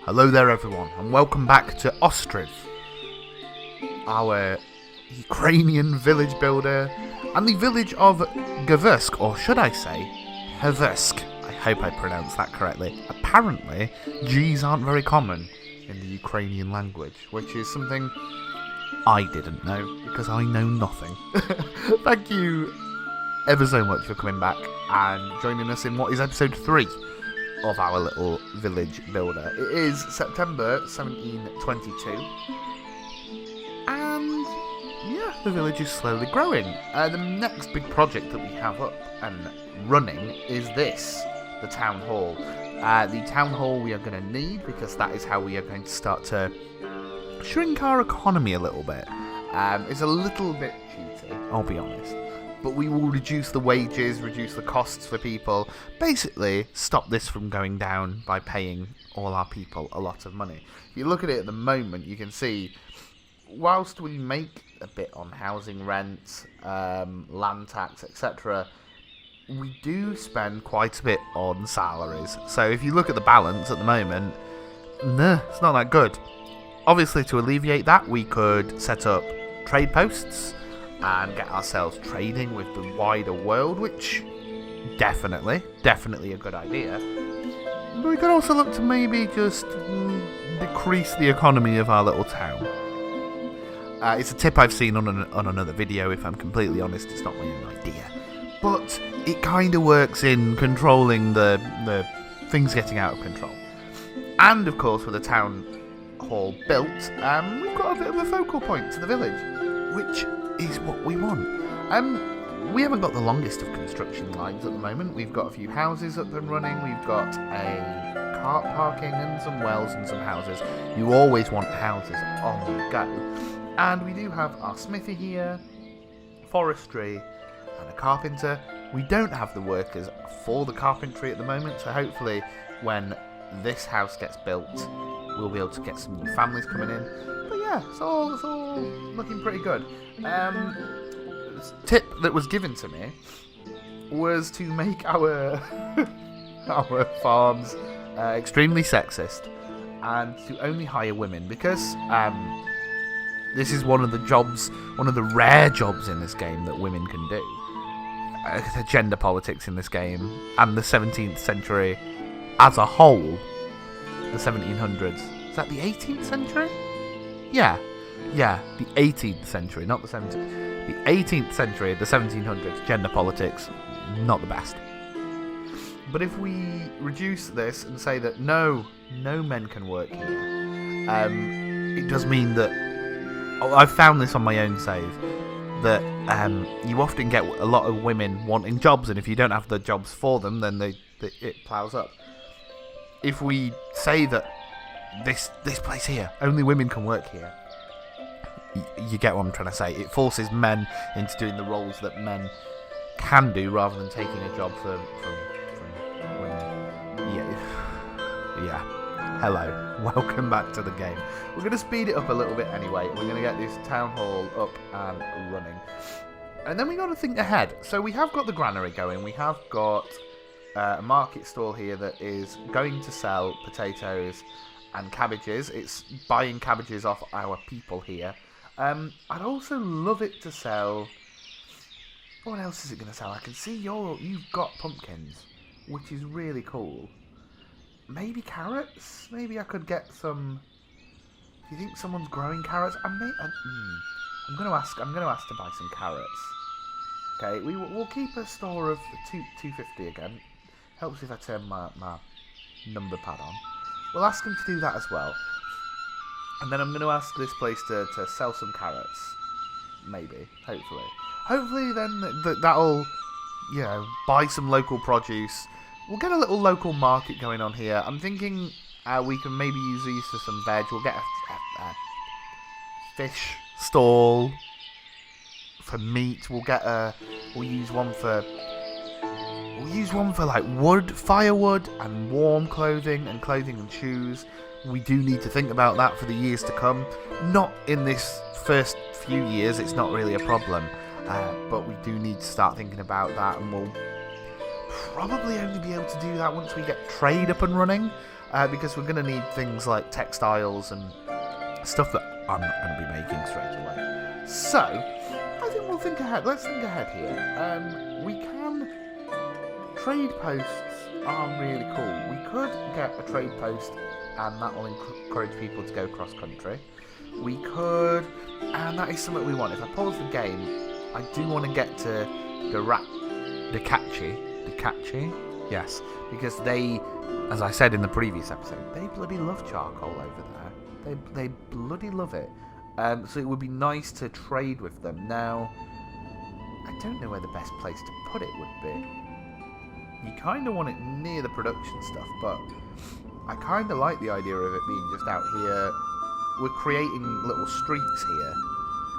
Hello there everyone, and welcome back to Ostriv, our Ukrainian village builder, and the village of Guvsk, or should I say, Hversk. I hope I pronounced that correctly. Apparently, G's aren't very common in the Ukrainian language, which is something I didn't know, because I know nothing. Thank you ever so much for coming back and joining us in what is episode 3 of our little village builder. It is September 1722, and yeah, the village is slowly growing. The next big project that we have up and running is this, the town hall. The town hall we are going to need, because that is how we are going to start to shrink our economy a little bit. It's a little bit cheaty, I'll be honest. But we will reduce the wages, reduce the costs for people. Basically, stop this from going down by paying all our people a lot of money. If you look at it at the moment, you can see, whilst we make a bit on housing rent, land tax, etc., we do spend quite a bit on salaries. So if you look at the balance at the moment, it's not that good. Obviously, to alleviate that, we could set up trade posts and get ourselves trading with the wider world, which definitely a good idea. But we could also look to maybe just decrease the economy of our little town. It's a tip I've seen on another video, if I'm completely honest. It's not my own idea. But it kind of works in controlling the things getting out of control. And of course, with the town hall built, we've got a bit of a focal point to the village, which is what we want. We haven't got the longest of construction lines at the moment. We've got a few houses up and running. We've got a cart parking and some wells and some houses. You always want houses on the go. And we do have our smithy here, forestry, and a carpenter. We don't have the workers for the carpentry at the moment, so hopefully when this house gets built, we'll be able to get some new families coming in. But yeah, it's all looking pretty good. Tip that was given to me was to make our our farms extremely sexist and to only hire women, because this is one of the rare jobs in this game that women can do. The gender politics in this game and the 17th century as a whole, the 1700s. Is that the 18th century? Yeah, the 18th century, not the 17th. The 18th century, the 1700s, gender politics, not the best. But if we reduce this and say that no men can work here, it does mean that, I've found this on my own save, that you often get a lot of women wanting jobs, and if you don't have the jobs for them, then it plows up. If we say that this place here, only women can work here, you get what I'm trying to say. It forces men into doing the roles that men can do, rather than taking a job from women. Yeah. Hello. Welcome back to the game. We're going to speed it up a little bit anyway. We're going to get this town hall up and running. And then we got to think ahead. So we have got the granary going. We have got a market stall here that is going to sell potatoes and cabbages. It's buying cabbages off our people here. I'd also love it to sell. What else is it going to sell? I can see you've got pumpkins, which is really cool. Maybe carrots? Maybe I could get some. Do you think someone's growing carrots? I'm going to ask to buy some carrots. Okay, we'll keep a store of 250 again. Helps if I turn my number pad on. We'll ask him to do that as well. And then I'm going to ask this place to sell some carrots. Maybe. Hopefully. Hopefully then that'll, buy some local produce. We'll get a little local market going on here. I'm thinking we can maybe use these for some veg. We'll get a fish stall for meat. We'll use one for like wood, firewood, and warm clothing and shoes. We do need to think about that for the years to come. Not in this first few years, it's not really a problem. But we do need to start thinking about that, and we'll probably only be able to do that once we get trade up and running. because we're going to need things like textiles and stuff that I'm not going to be making straight away. So, I think we'll think ahead. Let's think ahead here. We can... Trade posts are really cool. We could get a trade post, and that will encourage people to go cross-country. We could... And that is something we want. If I pause the game, I do want to get to Dikachi, yes, because they, as I said in the previous episode, they bloody love charcoal over there. They bloody love it. So it would be nice to trade with them. Now, I don't know where the best place to put it would be. You kind of want it near the production stuff, but I kind of like the idea of it being just out here. We're creating little streets here,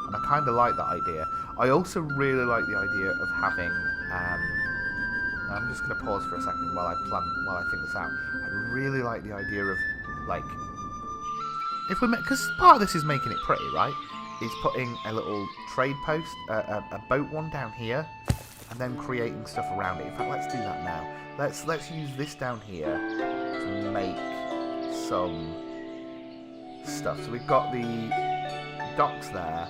and I kind of like that idea. I also really like the idea of having... I'm just going to pause for a second while I think this out. I really like the idea of, like... Because part of this is making it pretty, right? Is putting a little trade post, a boat one down here, and then creating stuff around it. In fact, let's do that now. Let's use this down here to make some stuff. So we've got the docks there.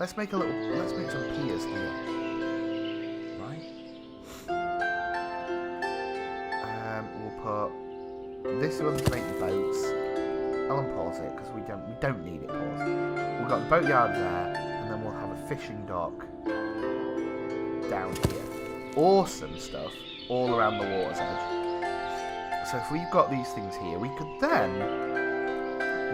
Let's make some piers here. Right? We'll put this one to make the boats. I'll unpause it because we don't need it paused. We've got the boatyard there, and then we'll have a fishing dock down here. Awesome stuff all around the water's edge. So if we've got these things here, we could then...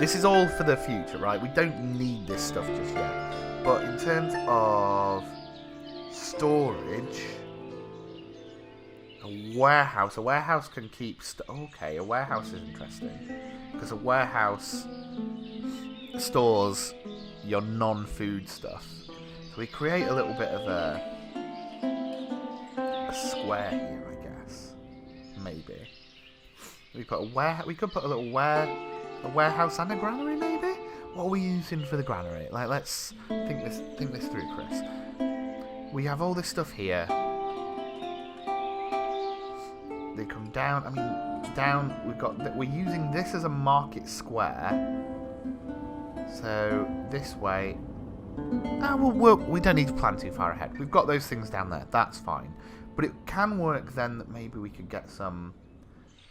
This is all for the future, right? We don't need this stuff just yet. But in terms of storage, a warehouse can keep... Okay, a warehouse is interesting. Because a warehouse stores your non-food stuff. So we create a little bit of a square here, I guess. Maybe. We could put a little warehouse and a granary, maybe? What are we using for the granary? Like, let's think this through, Chris. We have all this stuff here. They come down. I mean, down. We're using this as a market square. So this way. We don't need to plan too far ahead. We've got those things down there. That's fine. But it can work then that maybe we could get some.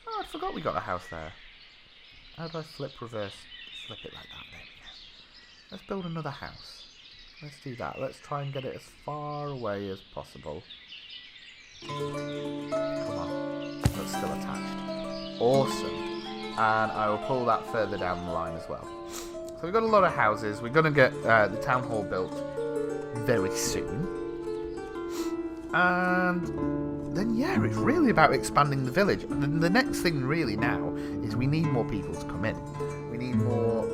Oh, I forgot we got a house there. How do I flip it like that? There we go. Let's build another house. Let's do that. Let's try and get it as far away as possible. Come on. That's still attached. Awesome. And I will pull that further down the line as well. So we've got a lot of houses. We're going to get the town hall built very soon. And then, yeah, it's really about expanding the village. And the next thing really now is we need more people to come in. We need more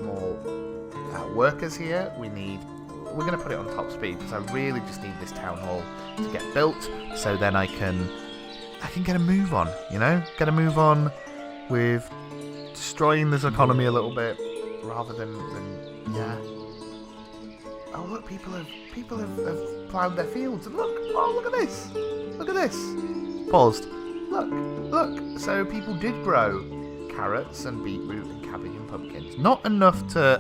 workers here. We're going to put it on top speed because I really just need this town hall to get built so then I can get a move on, you know? Get a move on with destroying this economy a little bit rather than yeah. Oh, look, people have ploughed their fields. And look at this. Look at this. Paused. Look. So people did grow carrots and beetroot and cabbage and pumpkins. Not enough to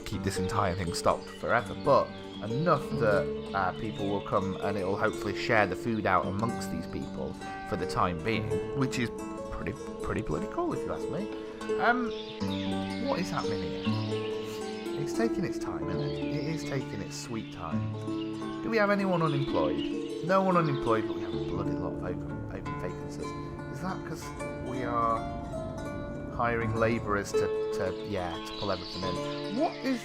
keep this entire thing stocked forever, but enough that people will come and it will hopefully share the food out amongst these people for the time being, which is pretty bloody cool if you ask me. What is happening here? It's taking its time, isn't it? It is taking its sweet time. Do we have anyone unemployed? No one unemployed, but we have a bloody lot of open vacancies. Is that because we are hiring labourers to pull everything in? What is...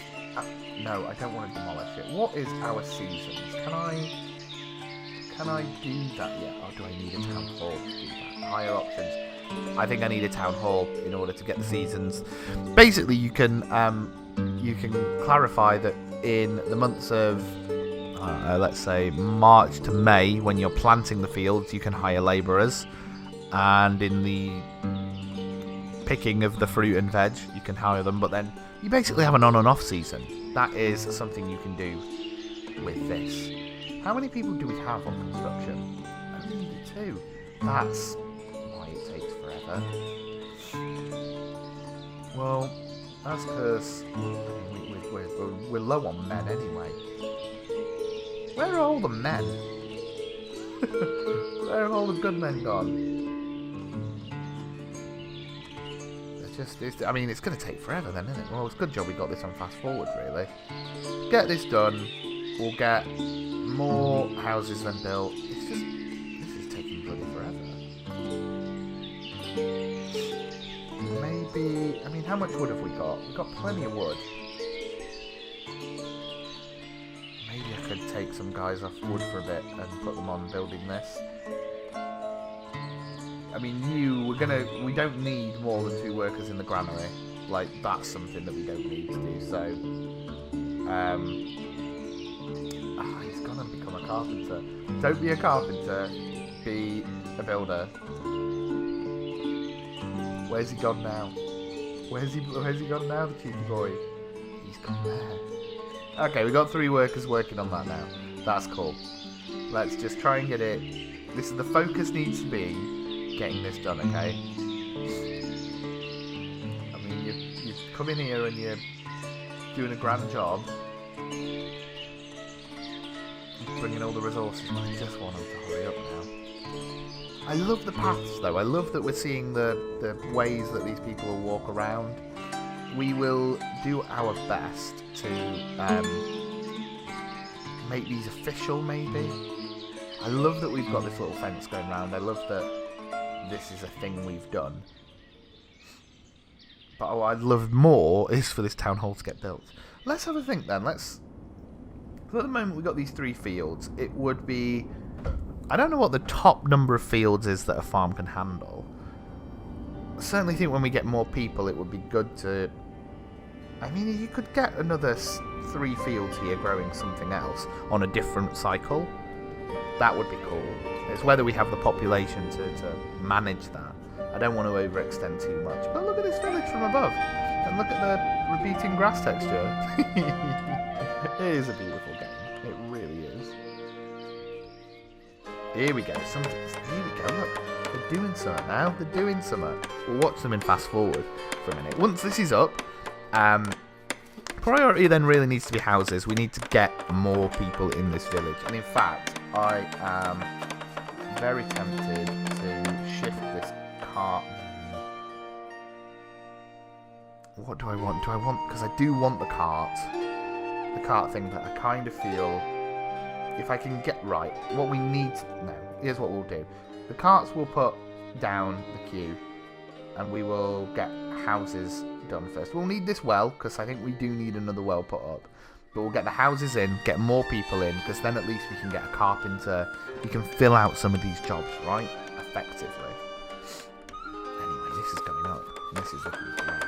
no, I don't want to demolish it. What is our seasons? Can I do that yet? Or do I need a town hall to do that? Higher options. I think I need a town hall in order to get the seasons. Basically, you can clarify that in the months of, let's say, March to May, when you're planting the fields, you can hire labourers. And in the picking of the fruit and veg, you can hire them. But then you basically have an on and off season. That is something you can do with this. How many people do we have on construction? Only 2. That's why it takes forever. Well, that's because we're low on men anyway. Where are all the men? Where have all the good men gone? I mean, it's going to take forever then, isn't it? Well, it's a good job we got this on fast forward, really. Get this done. We'll get more houses than built. It's just, this is taking bloody forever. Maybe, I mean, how much wood have we got? We've got plenty of wood. Maybe I could take some guys off wood for a bit and put them on building this. I mean, we don't need more than 2 workers in the granary. Like, that's something that we don't need to do, so... he's gonna become a carpenter. Don't be a carpenter, be a builder. Where's he gone now? Where's he gone now, the cheeky boy? He's gone there. Okay, we got 3 workers working on that now. That's cool. Let's just try and get it... the focus needs to be getting this done, okay? I mean, you come in here and you're doing a grand job. You're bringing all the resources, but I just want them to hurry up now. I love the paths, though. I love that we're seeing the ways that these people will walk around. We will do our best to make these official, maybe. I love that we've got this little fence going around. I love that this is a thing we've done. But what I'd love more is for this town hall to get built. Let's have a think then. So at the moment we've got these 3 fields. It would be... I don't know what the top number of fields is that a farm can handle. I certainly think when we get more people it would be good to... I mean, you could get another 3 fields here growing something else on a different cycle. That would be cool. It's whether we have the population to manage that. I don't want to overextend too much. But look at this village from above. And look at the repeating grass texture. It is a beautiful game. It really is. Here we go. Here we go. Look. They're doing something now. They're doing something. We'll watch them in fast forward for a minute. Once this is up, priority then really needs to be houses. We need to get more people in this village. And in fact, I am very tempted to shift this cart. What do I want? Because I do want the cart thing, but I kind of feel if I can get right, what we need, no, here's what we'll do. The carts we'll put down the queue, and we will get houses done first. We'll need this well, because I think we do need another well put up. But we'll get the houses in, get more people in, because then at least we can get a carpenter. We can fill out some of these jobs, right? Effectively. Anyway, this is going up. This is looking great.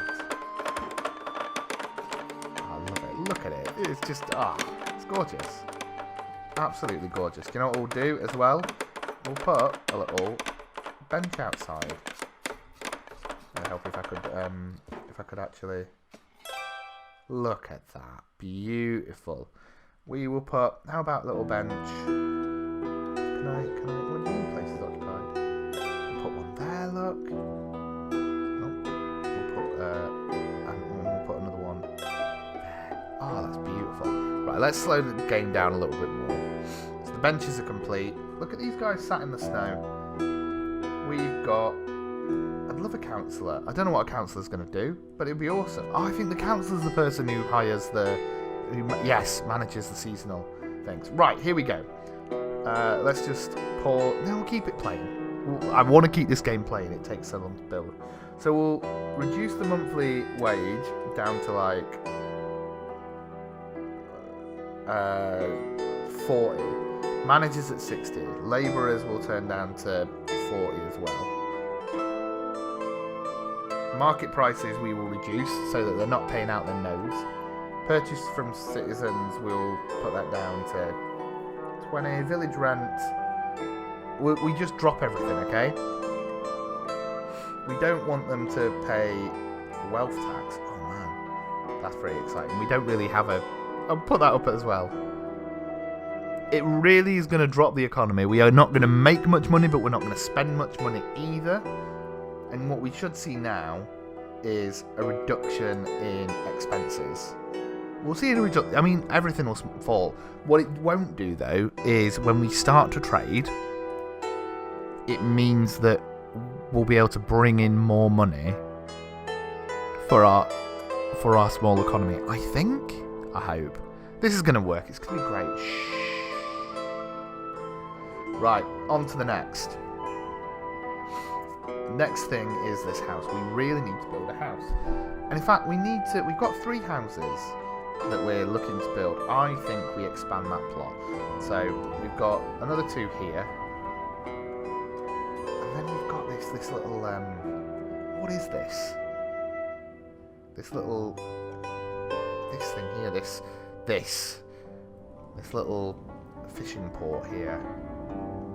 I love it. Look at it. It's just, it's gorgeous. Absolutely gorgeous. Do you know what we'll do as well? We'll put a little bench outside. It'd help if I could actually... Look at that. Beautiful. We will put... How about a little bench? Can I... What do you mean place is occupied? We'll put one there, look. We'll put another one there. Oh, that's beautiful. Right, let's slow the game down a little bit more. So the benches are complete. Look at these guys sat in the snow. We've got... I'd love a counsellor. I don't know what a counsellor's going to do, but it'd be awesome. Oh, I think the counsellor's the person who hires manages the seasonal things. Right, here we go. Let's just pour... No, we'll keep it plain. I want to keep this game plain. It takes so long to build. So we'll reduce the monthly wage down to like 40. Managers at 60. Labourers will turn down to 40 as well. Market prices we will reduce so that they're not paying out their nose. Purchase from citizens, we'll put that down to 20. Village rent, we just drop everything, okay? We don't want them to pay wealth tax. Oh man, that's very exciting. We don't really have I'll put that up as well. It really is going to drop the economy. We are not going to make much money, but we're not going to spend much money either. And what we should see now is a reduction in expenses. We'll see a reduction. I mean, everything will fall. What it won't do, though, is when we start to trade, it means that we'll be able to bring in more money for our small economy. I think. I hope. This is going to work. It's going to be great. Shh. Right, on to the next. Next thing is this house. We really need to build a house. And in fact, we've got 3 houses that we're looking to build. I think we expand that plot. So we've got another 2 here. And then we've got this little, what is this? This thing here, this little fishing port here.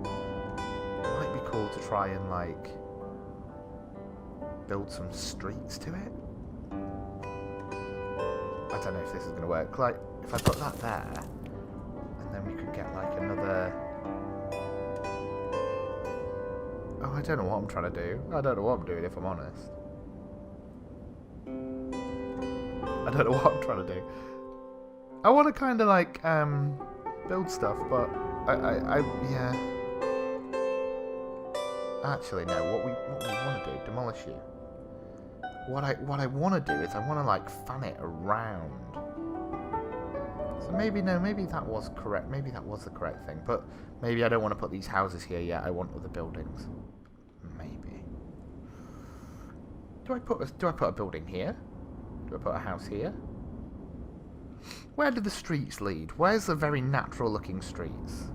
Might be cool to try and, like, build some streets to it. I don't know if this is going to work. Like, if I put that there, and then we could get, like, another... Oh, I don't know what I'm trying to do. I don't know what I'm doing, if I'm honest. I don't know what I'm trying to do. I want to kind of, like, build stuff, but yeah. Actually, no. What we want to do, demolish you. What I want to do is I want to, like, fan it around. So maybe that was correct. Maybe that was the correct thing. But maybe I don't want to put these houses here yet. I want other buildings. Maybe. Do I put a building here? Do I put a house here? Where do the streets lead? Where's the very natural looking streets?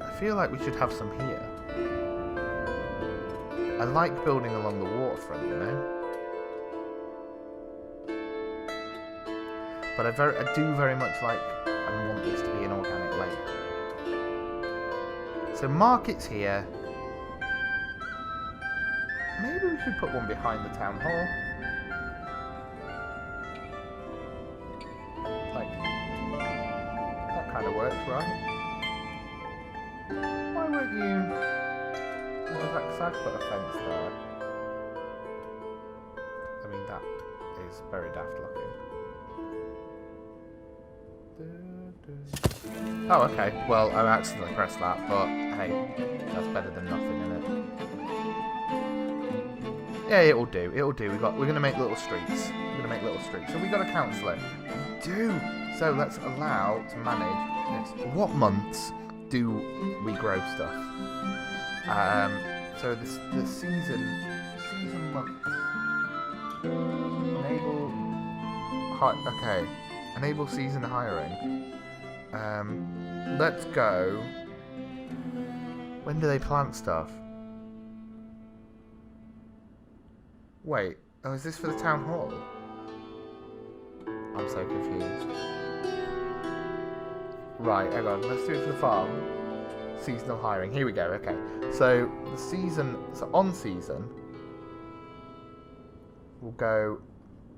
I feel like we should have some here. I like building along the waterfront, you know? But I do very much like and want this to be an organic lake. So markets here. Maybe we should put one behind the town hall. Like, that kind of works, right? Why won't you... Because I've put a fence there. I mean, that is very daft looking. Oh, okay. Well, I accidentally pressed that, but hey, that's better than nothing, isn't it? Yeah, it'll do. It'll do. We're gonna make little streets. So we got a councillor. We do. So let's allow to manage this. What months do we grow stuff? So the season months. Enable season hiring. Let's go. When do they plant stuff? Wait, oh, is this for the town hall? I'm so confused. Right, hang on, let's do it for the farm. Seasonal hiring, here we go, okay. So, on season, we'll go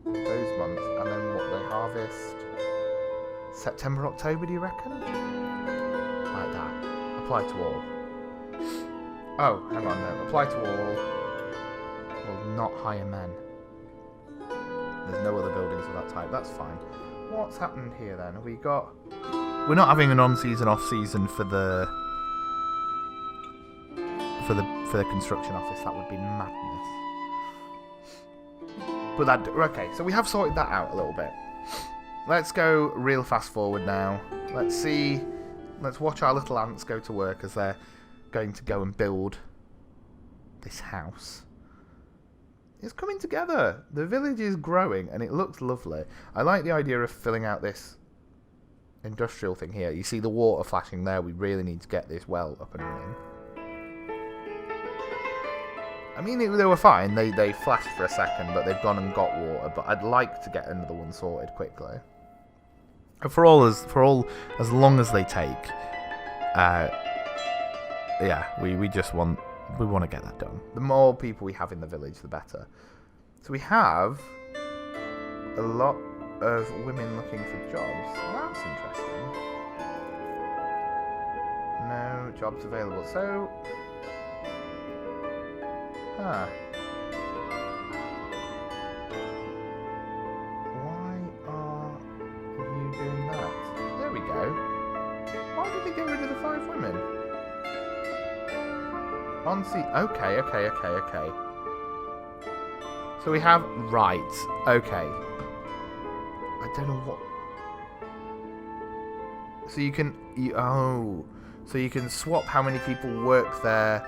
those months, and then what, they harvest September, October, do you reckon? Like that. Apply to all. Oh, hang on, no, apply to all. Will not hire men. There's no other buildings of that type. That's fine. What's happened here then? Have we got... We're not having an on-season, off-season for the construction office. That would be madness. But that... Okay, so we have sorted that out a little bit. Let's go real fast forward now. Let's see... Let's watch our little ants go to work as they're going to go and build this house. It's coming together. The village is growing and it looks lovely. I like the idea of filling out this industrial thing here. You see the water flashing there. We really need to get this well up and running. I mean, they were fine. They flashed for a second, but they've gone and got water. But I'd like to get another one sorted quickly. For as long as they take, yeah, we want to get that done. The more people we have in the village, the better. So we have a lot of women looking for jobs. That's interesting. No jobs available. So, On sea. Okay. So we have right. Okay. I don't know what. So you can. So you can swap how many people work there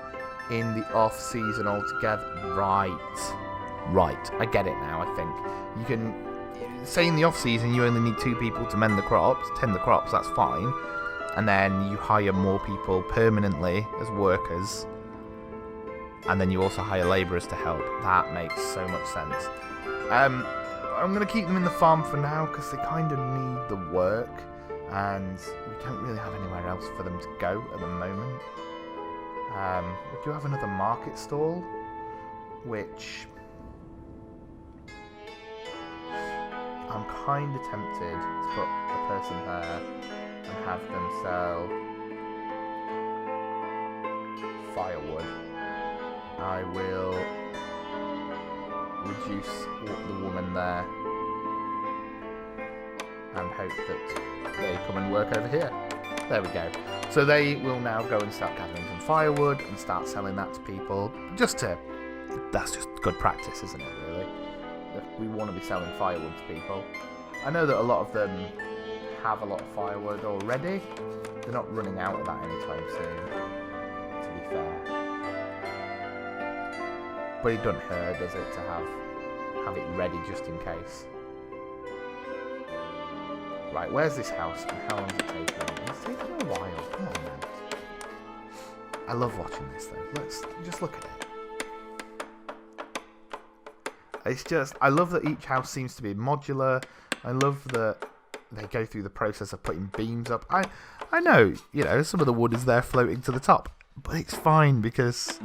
in the off season altogether. Right. I get it now. I think you can. Say in the off season you only need 2 people to tend the crops. That's fine. And then you hire more people permanently as workers. And then you also hire labourers to help. That makes so much sense. I'm going to keep them in the farm for now because they kind of need the work. And we don't really have anywhere else for them to go at the moment. We do have another market stall, which I'm kind of tempted to put a person there and have them sell firewood. I will reduce the woman there and hope that they come and work over here. There we go. So they will now go and start gathering some firewood and start selling that to people. That's just good practice, isn't it, really? We want to be selling firewood to people. I know that a lot of them have a lot of firewood already. They're not running out of that anytime soon, to be fair. But it doesn't hurt, does it, to have it ready just in case. Right, where's this house and how long is it taking? It's taking a while. Come on, man. I love watching this, though. Let's just look at it. It's just, I love that each house seems to be modular. I love that they go through the process of putting beams up. I know, some of the wood is there floating to the top, but it's fine because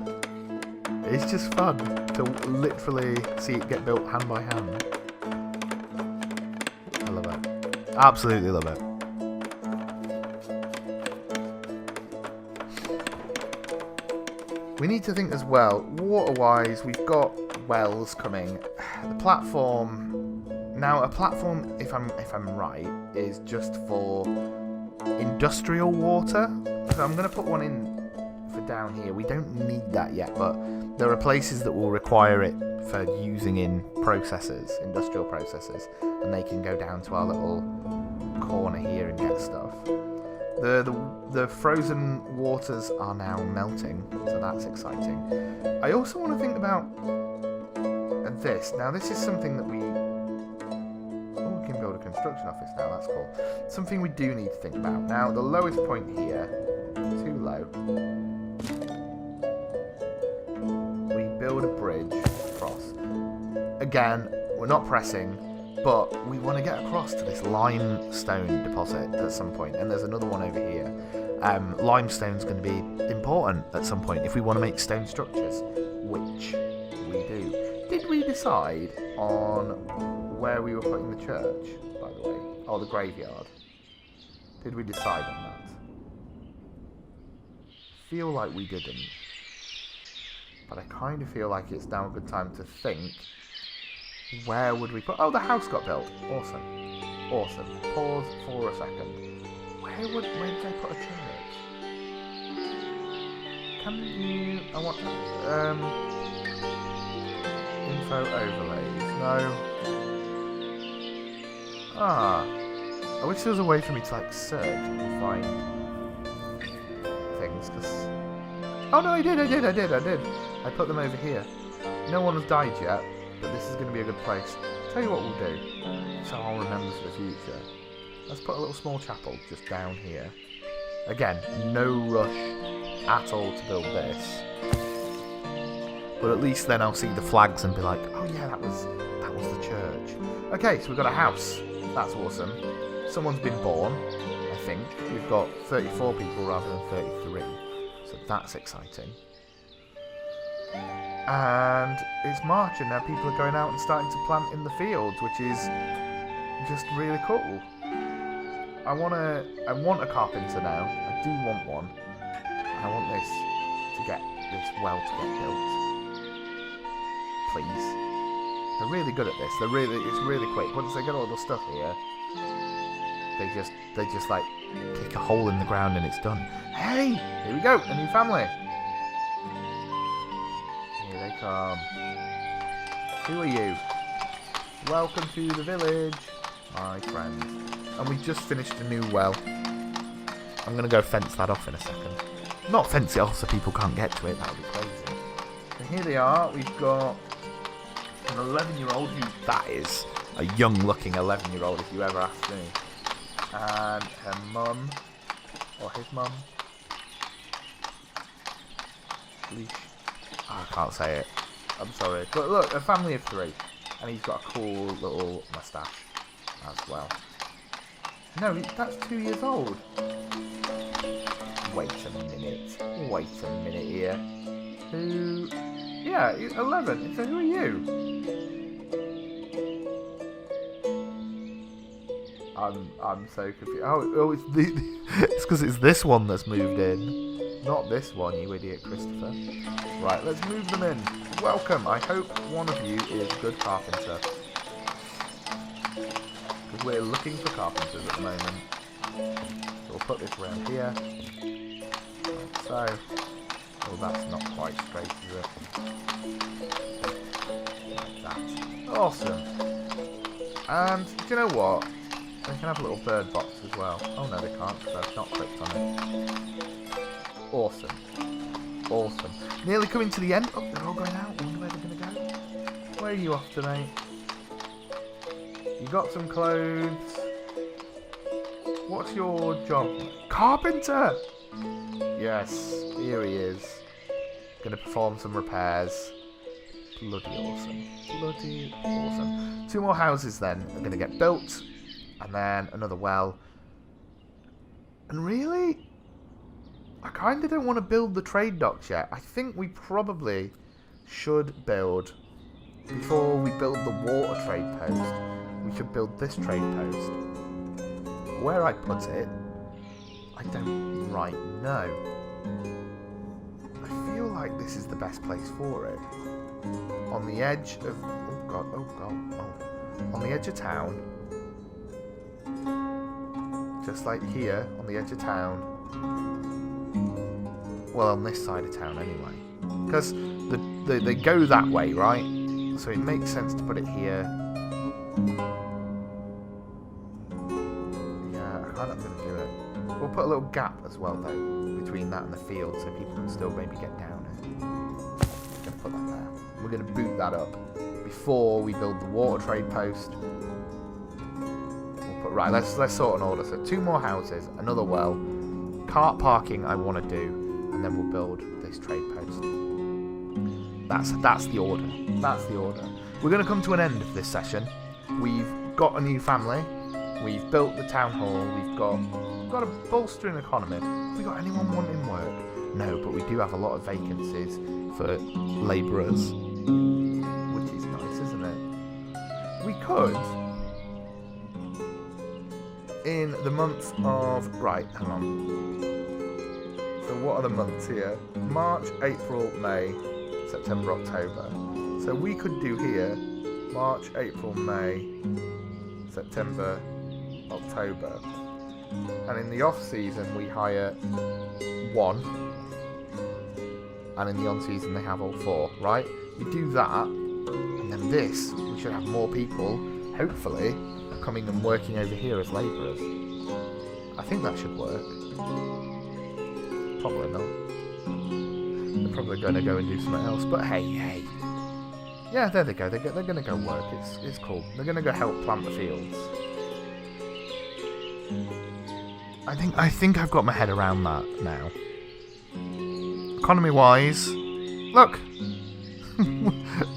it's just fun to literally see it get built hand by hand. I love it. Absolutely love it. We need to think as well, water-wise, we've got wells coming. The platform, now a platform, if I'm right, is just for industrial water. So I'm going to put one in for down here. We don't need that yet, but there are places that will require it for using in processes, industrial processes, and they can go down to our little corner here and get stuff. The frozen waters are now melting, so that's exciting. I also want to think about this. Now, this is something that we can build a construction office now. That's cool. Something we do need to think about. Now, the lowest point here, too low. We build a bridge across. Again, we're not pressing, but we want to get across to this limestone deposit at some point, and there's another one over here. Limestone's going to be important at some point if we want to make stone structures, which we do. Did we decide on where we were putting the church, by the way? Oh, the graveyard. Did we decide on that? Feel like we didn't. But I kind of feel like it's now a good time to think. Where would we put... Oh, the house got built. Awesome. Pause for a second. Where did I put a church? Can you... I want... info overlays. No. I wish there was a way for me to, search and find things, because... Oh, no, I did. I put them over here. No one has died yet. But this is going to be a good place. Tell you what we'll do, so I'll remember for the future. Let's put a little small chapel just down here. Again, no rush at all to build this. But at least then I'll see the flags and be like, oh yeah, that was the church. Okay, so we've got a house. That's awesome. Someone's been born, I think. We've got 34 people rather than 33. So that's exciting. And it's March, and now people are going out and starting to plant in the fields, which is just really cool. I want a carpenter now. I do want one. And I want this well to get built. Please. They're really good at this. It's really quick. Once they get all the stuff here, they just kick a hole in the ground and it's done. Hey, here we go, a new family. Here they come. Who are you? Welcome to the village, my friend. And we just finished a new well. I'm going to go fence that off in a second. Not fence it off so people can't get to it. That would be crazy. And here they are. We've got an 11-year-old who... That is a young-looking 11-year-old, if you ever ask me. And her mum. Or his mum. Leash. Oh, I can't say it. I'm sorry. But look, a family of 3. And he's got a cool little moustache as well. No, that's 2 years old. Wait a minute here. Who... Yeah, 11. So who are you? I'm so confused. Oh, it's because it's this one that's moved in. Not this one, you idiot, Christopher. Right, let's move them in. Welcome. I hope one of you is a good carpenter. Because we're looking for carpenters at the moment. So we'll put this around here. Like so. Oh, that's not quite straight, is it? Like that. Awesome. And, do you know what? They can have a little bird box as well. Oh no, they can't because I've not clicked on it. Awesome. Awesome. Nearly coming to the end. Oh, they're all going out. I wonder where they're going to go. Where are you off tonight? You got some clothes. What's your job? Carpenter! Yes, here he is. Going to perform some repairs. Bloody awesome. Bloody awesome. 2 more houses then are going to get built. And then another well. And really, I kind of don't want to build the trade docks yet. I think we probably should build, before we build the water trade post, we should build this trade post. Where I put it, I don't right know. I feel like this is the best place for it. On the edge of... Oh god, oh god, oh. On the edge of town. Just like here, on the edge of town. Well, on this side of town anyway. Because they go that way, right? So it makes sense to put it here. Yeah, I kind of going to do it. We'll put a little gap as well, though, between that and the field, so people can still maybe get down it. We're going to put that there. We're going to boot that up before we build the water trade post. We'll put, right, let's sort an order. So 2 more houses, another well, cart parking I want to do, and then we'll build this trade post. That's the order. That's the order. We're going to come to an end of this session. We've got a new family. We've built the town hall. We've got a bolstering economy. Have we got anyone wanting work? No, but we do have a lot of vacancies for labourers, which is nice, isn't it? We could, in the month of... Right, hang on. So what are the months here? March, April, May, September, October. So we could do here March, April, May, September, October. And in the off season we hire 1. And in the on season they have all 4, right? We do that, and then this, we should have more people, hopefully, coming and working over here as labourers. I think that should work. Probably not. They're probably going to go and do something else, but hey. Yeah, there they go. They're going to go work. It's cool. They're going to go help plant the fields. I think I've got my head around that now. Economy-wise, look,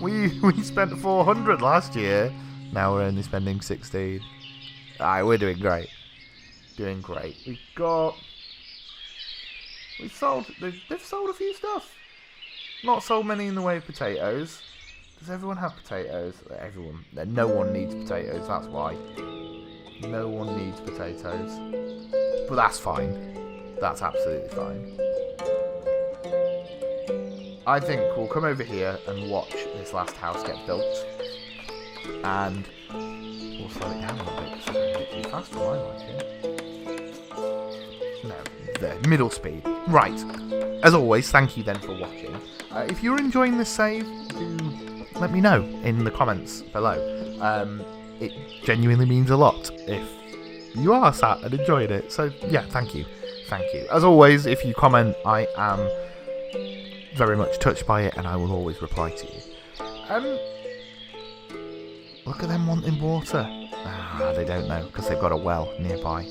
we spent 400 last year. Now we're only spending 16. Alright, we're doing great. Doing great. They've sold a few stuff. Not sold many in the way of potatoes. Does everyone have potatoes? Everyone. No one needs potatoes, that's why. No one needs potatoes. But that's fine. That's absolutely fine. I think we'll come over here and watch this last house get built. And slow it down a little bit because it's a bit too fast for my liking. No, there, middle speed. Right. As always, thank you then for watching. If you're enjoying this save, do let me know in the comments below. It genuinely means a lot if you are sat and enjoying it. So yeah, thank you. Thank you. As always, if you comment, I am very much touched by it and I will always reply to you. Look at them wanting water. They don't know because they've got a well nearby.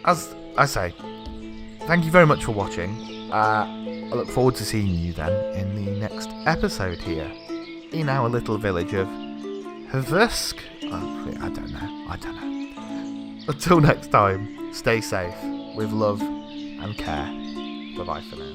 As I say, thank you very much for watching. I look forward to seeing you then in the next episode here in our little village of Hversk. I don't know. Until next time, stay safe with love and care. Bye bye for now.